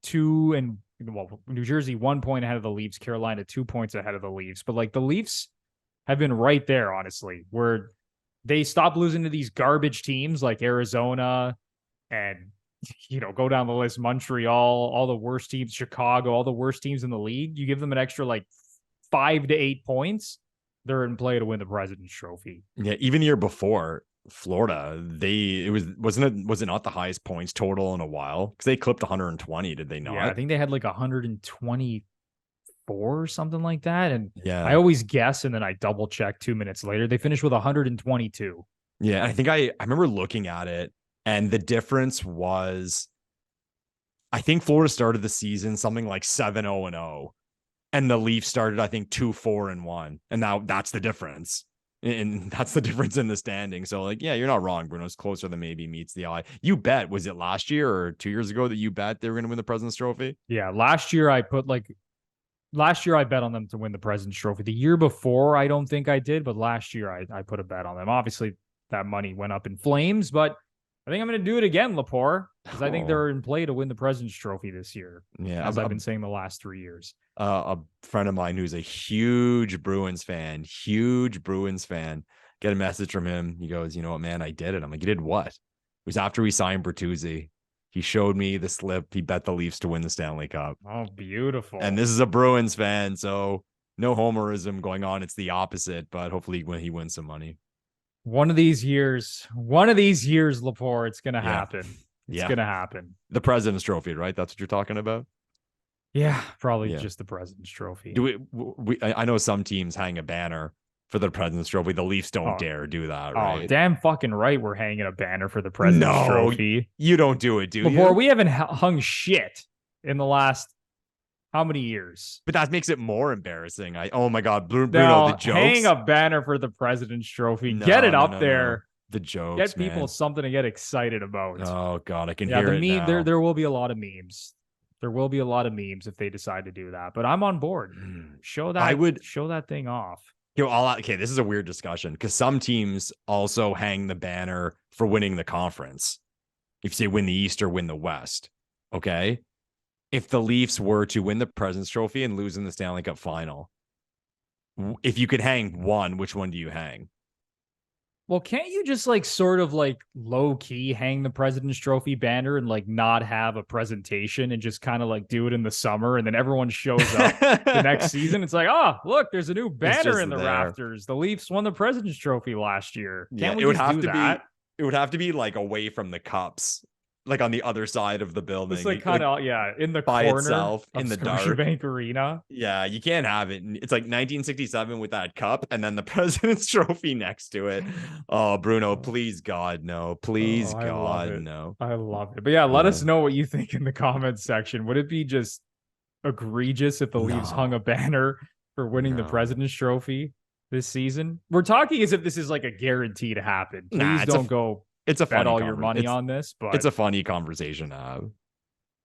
2 and New Jersey 1 point ahead of the Leafs, Carolina 2 points ahead of the Leafs, but like the Leafs have been right there, honestly, where they stopped losing to these garbage teams like Arizona and, go down the list, Montreal, all the worst teams, Chicago, all the worst teams in the league. You give them an extra like 5 to 8 points, they're in play to win the President's Trophy. Yeah, even the year before, Florida, was it not the highest points total in a while? Because they clipped 120, did they not? Yeah, I think they had like 124 or something like that. And yeah, I always guess, and then I double check 2 minutes later. They finished with 122. Yeah, I think I remember looking at it, and the difference was, I think Florida started the season something like 7-0-0, and the Leafs started, I think, 2-4-1, and now that's the difference. And that's the difference in the standing. So, like, yeah, you're not wrong, Bruno. It's closer than maybe meets the eye. You bet, was it last year or 2 years ago that you bet they were going to win the President's Trophy? Yeah, last year I bet on them to win the President's Trophy. The year before, I don't think I did, but last year I put a bet on them. Obviously, that money went up in flames, but I think I'm going to do it again, Lepore, because I think they're in play to win the President's Trophy this year. Yeah, as I've been saying the last 3 years. A friend of mine who's a huge Bruins fan, get a message from him. He goes, "You know what, man, I did it." I'm like, "You did what?" It was after we signed Bertuzzi. He showed me the slip. He bet the Leafs to win the Stanley Cup. Oh, beautiful. And this is a Bruins fan, so no homerism going on. It's the opposite, but hopefully he wins some money. One of these years, Lepore, it's going to happen. It's going to happen. The President's Trophy, right? That's what you're talking about? Yeah, probably just the President's Trophy. I know some teams hang a banner for the President's Trophy. The Leafs don't dare do that, right? Oh, damn fucking right we're hanging a banner for the President's Trophy. You don't do it, do you? Before, we haven't hung shit in the last how many years? But that makes it more embarrassing. Oh my God, Bruno, the jokes. Hang a banner for the President's Trophy. Get it up there. The jokes, get people something to get excited about. Oh God, I can hear it now. There will be a lot of memes. There will be a lot of memes if they decide to do that. But I'm on board. Show that thing off. Okay, this is a weird discussion because some teams also hang the banner for winning the conference. If you say win the East or win the West, okay? If the Leafs were to win the President's Trophy and lose in the Stanley Cup final, if you could hang one, which one do you hang? Well, can't you just like sort of like low key hang the President's Trophy banner and like not have a presentation and just kind of like do it in the summer and then everyone shows up the next season? It's like, oh, look, there's a new banner in the rafters. The Leafs won the President's Trophy last year. Can't we just do that? It would have to be like away from the cups, like on the other side of the building. It's like kind of in the by corner itself in the dark. Bank Arena. Yeah, you can't have it. It's like 1967 with that cup and then the President's Trophy next to it. Oh, Bruno, please God, no. Please God, no. I love it. But yeah, let us know what you think in the comments section. Would it be just egregious if the Leafs hung a banner for winning the President's Trophy this season? We're talking as if this is like a guarantee to happen. Please don't go bet all your money on this, but it's a funny conversation to have.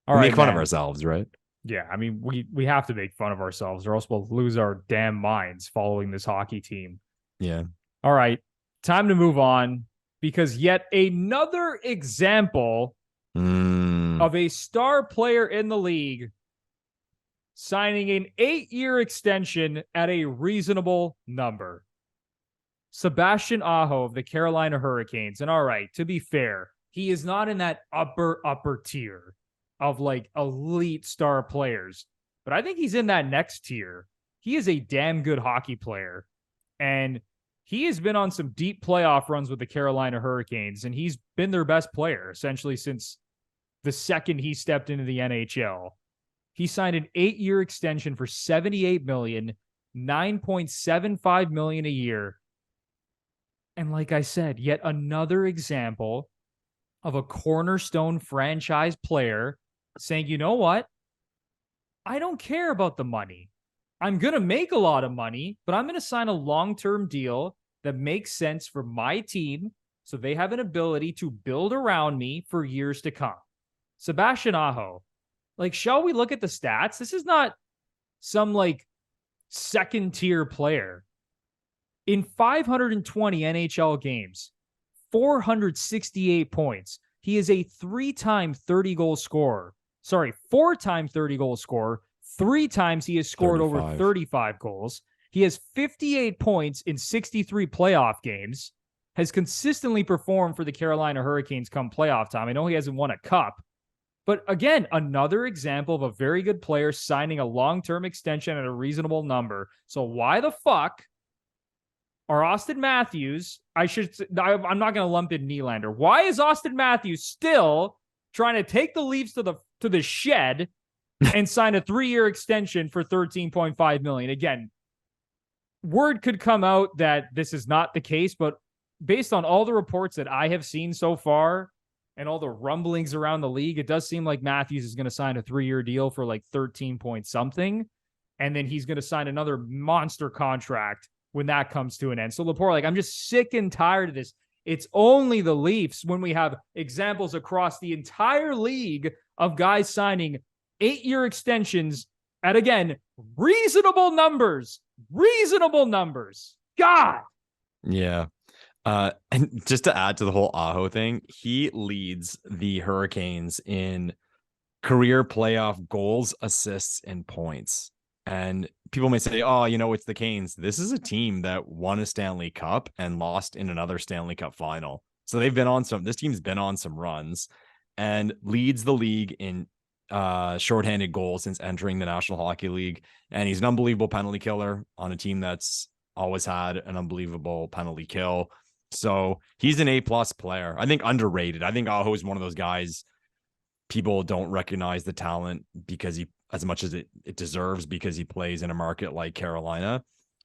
All right, make fun of ourselves, right? Yeah, I mean, we have to make fun of ourselves or else we'll lose our damn minds following this hockey team. Yeah. All right, time to move on because yet another example of a star player in the league signing an 8-year extension at a reasonable number. Sebastian Aho of the Carolina Hurricanes. And all right, to be fair, he is not in that upper tier of like elite star players, but I think he's in that next tier. He is a damn good hockey player, and he has been on some deep playoff runs with the Carolina Hurricanes, and he's been their best player essentially since the second he stepped into the NHL. He signed an 8-year extension for $78 million, $9.75 million a year. And like I said, yet another example of a cornerstone franchise player saying, you know what? I don't care about the money. I'm going to make a lot of money, but I'm going to sign a long-term deal that makes sense for my team so they have an ability to build around me for years to come. Sebastian Aho, like, shall we look at the stats? This is not some like second tier player. In 520 NHL games, 468 points. He is a 3-time 30-goal scorer. Sorry, 4-time 30-goal scorer. 3 times he has scored 35. Over 35 goals. He has 58 points in 63 playoff games. Has consistently performed for the Carolina Hurricanes come playoff time. I know he hasn't won a cup. But again, another example of a very good player signing a long-term extension at a reasonable number. So why the fuck are Auston Matthews, I'm not going to lump in Nylander. Why is Auston Matthews still trying to take the Leafs to the shed and sign a 3-year extension for $13.5 million? Again, word could come out that this is not the case, but based on all the reports that I have seen so far and all the rumblings around the league, it does seem like Matthews is going to sign a 3-year deal for like 13 point something. And then he's going to sign another monster contract when that comes to an end. So Lepore, like, I'm just sick and tired of this. It's only the Leafs when we have examples across the entire league of guys signing 8-year extensions at, again, reasonable numbers. God. Yeah. And just to add to the whole Aho thing, he leads the Hurricanes in career playoff goals, assists, and points. And people may say, oh, it's the Canes. This is a team that won a Stanley Cup and lost in another Stanley Cup final. So this team's been on some runs and leads the league in shorthanded goals since entering the National Hockey League. And he's an unbelievable penalty killer on a team that's always had an unbelievable penalty kill. So he's an A+ player. I think underrated. I think Aho is one of those guys people don't recognize the talent because he, as much as it deserves, because he plays in a market like Carolina.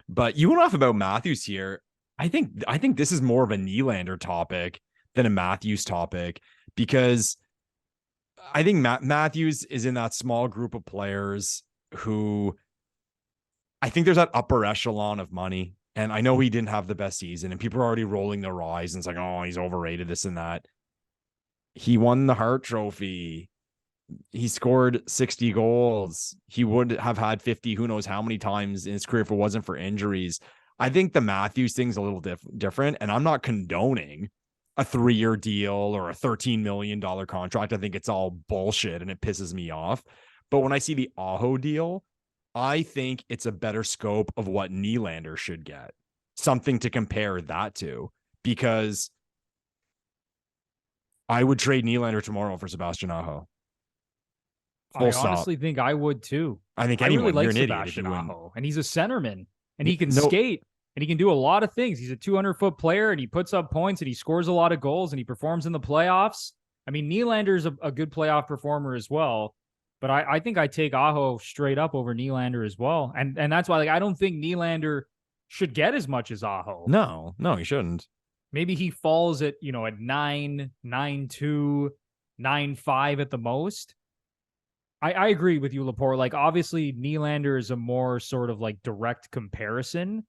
But you went off about Matthews here. I think this is more of a Nylander topic than a Matthews topic, because I think Matthews is in that small group of players who I think there's that upper echelon of money. And I know he didn't have the best season and people are already rolling their eyes and it's like, oh, he's overrated, this and that. He won the Hart Trophy. He scored 60 goals. He would have had 50, who knows how many times in his career if it wasn't for injuries. I think the Matthews thing's a little different, and I'm not condoning a 3-year deal or a $13 million contract. I think it's all bullshit and it pisses me off. But when I see the Aho deal, I think it's a better scope of what Nylander should get. Something to compare that to, because I would trade Nylander tomorrow for Sebastian Aho. I honestly think I would too. I think anyone, really like Sebastian Aho, and he's a centerman, and he can skate, and he can do a lot of things. He's a 200-foot player, and he puts up points, and he scores a lot of goals, and he performs in the playoffs. I mean, Nylander's a good playoff performer as well, but I think I take Aho straight up over Nylander as well, and that's why, like, I don't think Nylander should get as much as Aho. No, he shouldn't. Maybe he falls at 9, 9.2, 9.5 at the most. I agree with you, Lepore. Like, obviously, Nylander is a more sort of like direct comparison,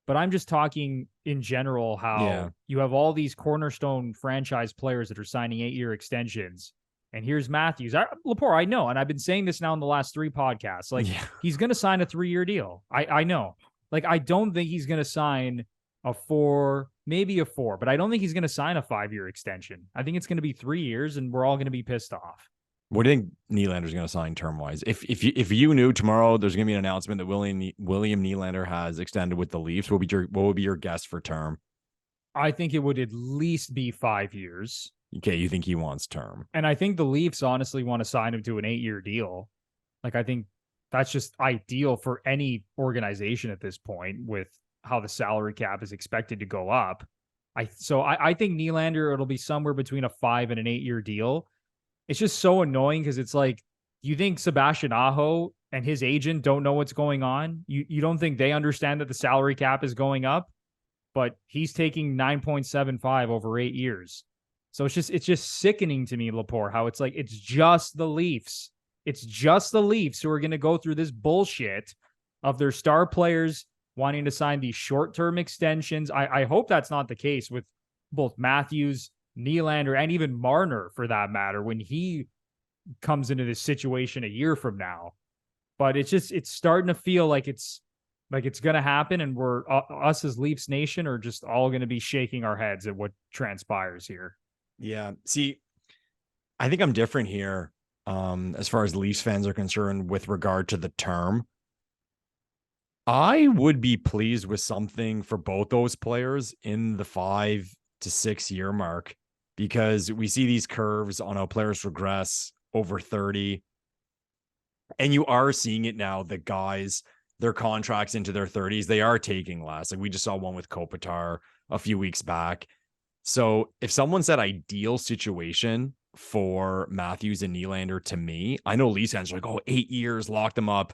but I'm just talking in general how you have all these cornerstone franchise players that are signing 8-year extensions. And here's Matthews. Lepore, I know, and I've been saying this now in the last 3 podcasts. Like, he's going to sign a 3-year deal. I know. Like, I don't think he's going to sign a 4, maybe a 4, but I don't think he's going to sign a 5-year extension. I think it's going to be 3 years, and we're all going to be pissed off. What do you think Nylander's going to sign term-wise? If you knew tomorrow there's going to be an announcement that William Nylander has extended with the Leafs, what would be your guess for term? I think it would at least be 5 years. Okay, you think he wants term. And I think the Leafs honestly want to sign him to an 8-year deal. Like, I think that's just ideal for any organization at this point with how the salary cap is expected to go up. I think Nylander, it'll be somewhere between a 5 and an 8-year deal. It's just so annoying because it's like, you think Sebastian Aho and his agent don't know what's going on? You don't think they understand that the salary cap is going up? But he's taking 9.75 over 8 years. So it's just sickening to me, Lepore, how it's like, it's just the Leafs. It's just the Leafs who are going to go through this bullshit of their star players wanting to sign these short-term extensions. I hope that's not the case with both Matthews, Nylander, and even Marner for that matter when he comes into this situation a year from now. But it's starting to feel like it's going to happen, and we're us as Leafs Nation are just all going to be shaking our heads at what transpires here. Yeah. See, I think I'm different here as far as Leafs fans are concerned with regard to the term. I would be pleased with something for both those players in the 5 to 6 year mark, because we see these curves on how players regress over 30. And you are seeing it now, the guys, their contracts into their 30s, they are taking less. Like we just saw one with Kopitar a few weeks back. So if someone said ideal situation for Matthews and Nylander to me, I know Leafs fans are like, oh, 8 years, lock them up.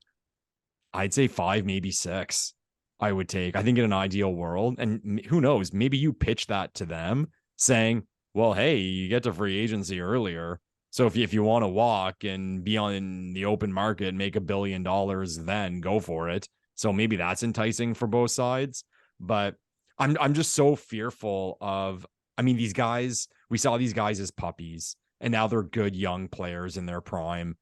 I'd say 5, maybe 6 I would take. I think in an ideal world, and who knows, maybe you pitch that to them saying, well, hey, you get to free agency earlier. So if you want to walk and be on the open market and make $1 billion, then go for it. So maybe that's enticing for both sides. But I'm just so fearful of, I mean, these guys, we saw these guys as puppies, and now they're good young players in their prime.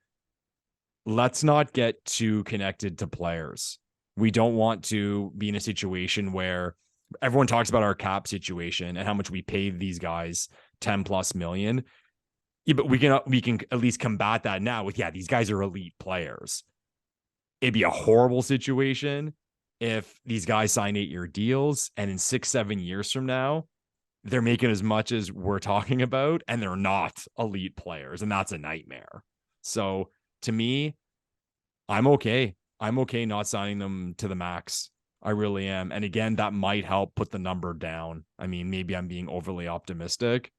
Let's not get too connected to players. We don't want to be in a situation where everyone talks about our cap situation and how much we paid these guys 10 plus million. Yeah, but we can at least combat that now with, these guys are elite players. It'd be a horrible situation if these guys sign 8-year deals and in 6-7 years from now, they're making as much as we're talking about and they're not elite players. And that's a nightmare. So to me, I'm okay. I'm okay not signing them to the max. I really am. And again, that might help put the number down. I mean, maybe I'm being overly optimistic,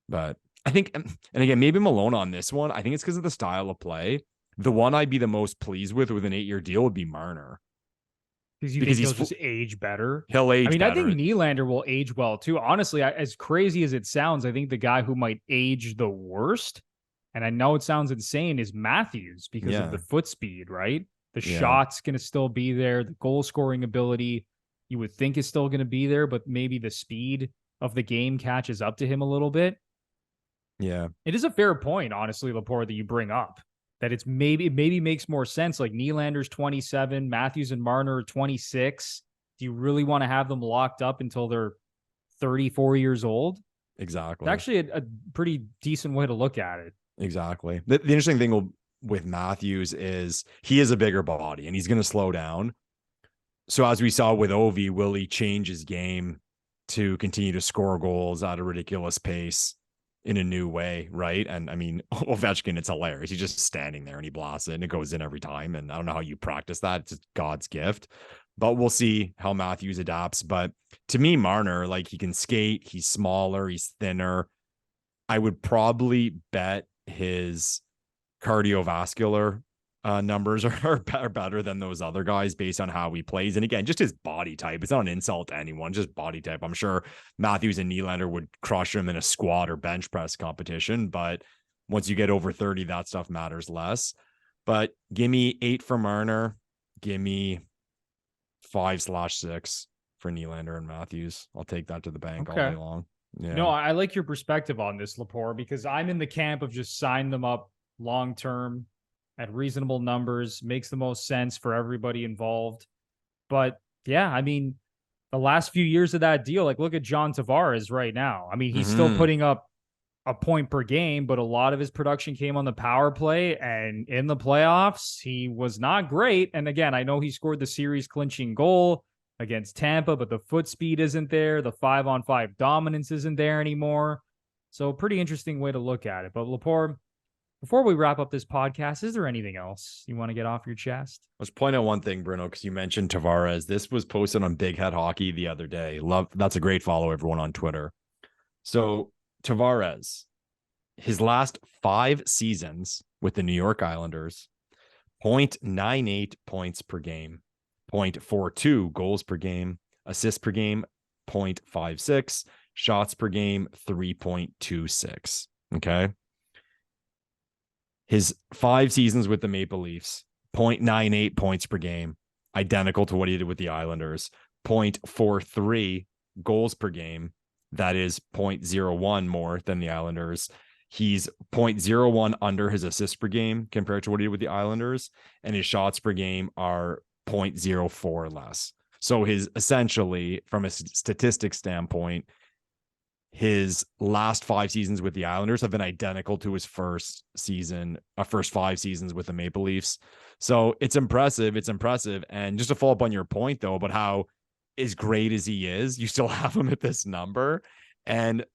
but I think, and again, maybe I'm alone on this one. I think it's because of the style of play. The one I'd be the most pleased with an 8-year deal would be Marner. Because you think he'll just age better? He'll age better. I think Nylander will age well too. Honestly, as crazy as it sounds, I think the guy who might age the worst, and I know it sounds insane, is Matthews because of the foot speed, right? The shot's going to still be there. The goal scoring ability, you would think, is still going to be there, but maybe the speed of the game catches up to him a little bit. Yeah. It is a fair point, honestly, Lepore, that you bring up, that it maybe makes more sense. Like Nylander's 27, Matthews and Marner are 26. Do you really want to have them locked up until they're 34 years old? Exactly. It's actually a pretty decent way to look at it. Exactly. The interesting thing with Matthews is he is a bigger body and he's going to slow down. So as we saw with Ovi, will he change his game to continue to score goals at a ridiculous pace in a new way, right? And I mean, Ovechkin, it's hilarious. He's just standing there and he blasts it and it goes in every time. And I don't know how you practice that. It's just God's gift. But we'll see how Matthews adapts. But to me, Marner, like, he can skate. He's smaller. He's thinner. I would probably bet his cardiovascular numbers are better than those other guys based on how he plays. And again, just his body type. It's not an insult to anyone, just body type. I'm sure Matthews and Nylander would crush him in a squat or bench press competition. But once you get over 30, that stuff matters less. But give me 8 for Marner. Give me 5/6 for Nylander and Matthews. I'll take that to the bank all day long. Yeah. No, I like your perspective on this, Lepore, because I'm in the camp of just sign them up long-term at reasonable numbers, makes the most sense for everybody involved. But yeah, I mean, the last few years of that deal, like look at John Tavares right now. I mean, he's still putting up a point per game, but a lot of his production came on the power play, and in the playoffs, he was not great. And again, I know he scored the series clinching goal against Tampa, but the foot speed isn't there. The 5-on-5 dominance isn't there anymore. So pretty interesting way to look at it. But Lepore, before we wrap up this podcast, is there anything else you want to get off your chest? Let's point out one thing, Bruno, because you mentioned Tavares. This was posted on Big Head Hockey the other day. That's a great follow, everyone, on Twitter. So Tavares, his last 5 seasons with the New York Islanders, 0.98 points per game, 0.42 goals per game, assists per game, 0.56, shots per game, 3.26. Okay. His 5 seasons with the Maple Leafs, 0.98 points per game, identical to what he did with the Islanders, 0.43 goals per game, that is 0.01 more than the Islanders. He's 0.01 under his assists per game compared to what he did with the Islanders, and his shots per game are 0.04 less. So his essentially, from a statistics standpoint, his last 5 seasons with the Islanders have been identical to his first 5 seasons with the Maple Leafs. So it's impressive. It's impressive. And just to follow up on your point, though, about how as great as he is, you still have him at this number. And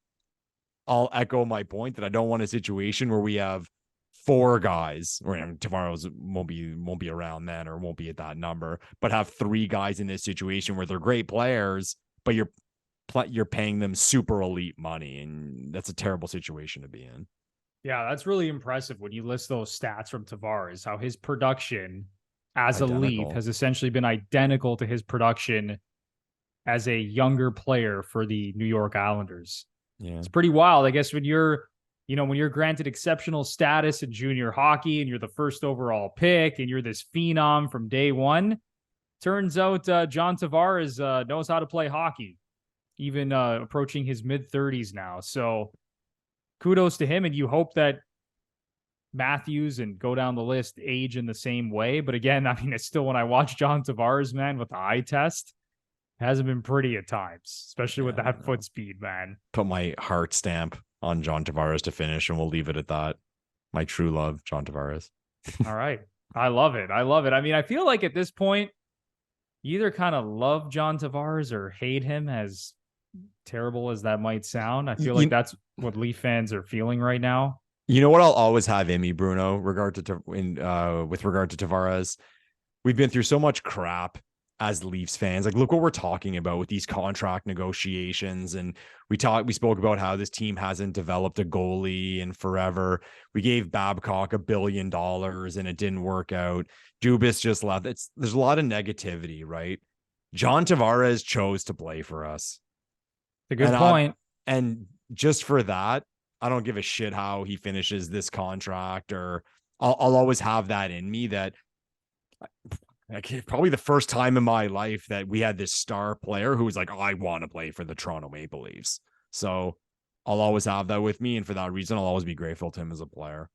I'll echo my point that I don't want a situation where we have 4 guys, or Tavares won't be around then, or won't be at that number, but have 3 guys in this situation where they're great players, but you're paying them super elite money, and that's a terrible situation to be in. Yeah, that's really impressive when you list those stats from Tavares, how his production as a Leaf has essentially been identical to his production as a younger player for the New York Islanders. Yeah. It's pretty wild. I guess when you're granted exceptional status in junior hockey and you're the first overall pick and you're this phenom from day one, turns out John Tavares knows how to play hockey, even approaching his mid-30s now. So kudos to him, and you hope that Matthews and go down the list age in the same way. But again, I mean, it's still, when I watch John Tavares, man, with the eye test, hasn't been pretty at times, especially with that foot speed, man. Put my heart stamp on John Tavares to finish, and we'll leave it at that. My true love, John Tavares. All right. I love it. I mean, I feel like at this point, you either kind of love John Tavares or hate him, as terrible as that might sound. I feel like that's what Leaf fans are feeling right now. You know what I'll always have in me, Bruno, with regard to Tavares? We've been through so much crap as Leafs fans. Like, look what we're talking about with these contract negotiations. And we spoke about how this team hasn't developed a goalie in forever. We gave Babcock $1 billion and it didn't work out. Dubas just left. There's a lot of negativity, right? John Tavares chose to play for us. A good point. And just for that, I don't give a shit how he finishes this contract, or I'll always have that in me that probably the first time in my life that we had this star player who was like, oh, I want to play for the Toronto Maple Leafs. So I'll always have that with me. And for that reason, I'll always be grateful to him as a player.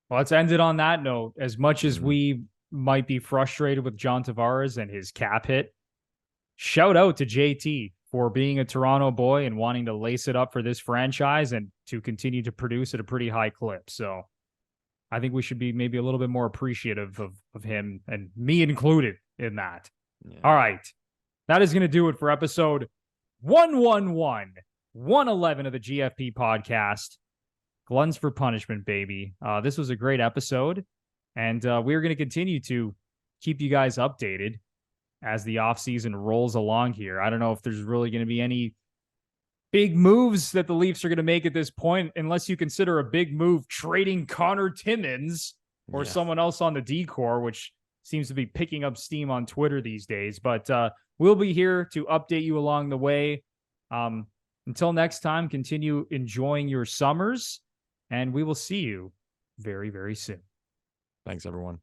Well, let's end it on that note. As much as we might be frustrated with John Tavares and his cap hit, shout out to JT for being a Toronto boy and wanting to lace it up for this franchise and to continue to produce at a pretty high clip. So I think we should be maybe a little bit more appreciative of him, and me included in that. Yeah. All right. That is going to do it for episode 111 of the GFP podcast. Gluttons for Punishment, baby. This was a great episode, and we're going to continue to keep you guys updated as the offseason rolls along here. I don't know if there's really going to be any big moves that the Leafs are going to make at this point, unless you consider a big move trading Connor Timmins or someone else on the D-core, which seems to be picking up steam on Twitter these days. But we'll be here to update you along the way. Until next time, continue enjoying your summers, and we will see you very, very soon. Thanks, everyone.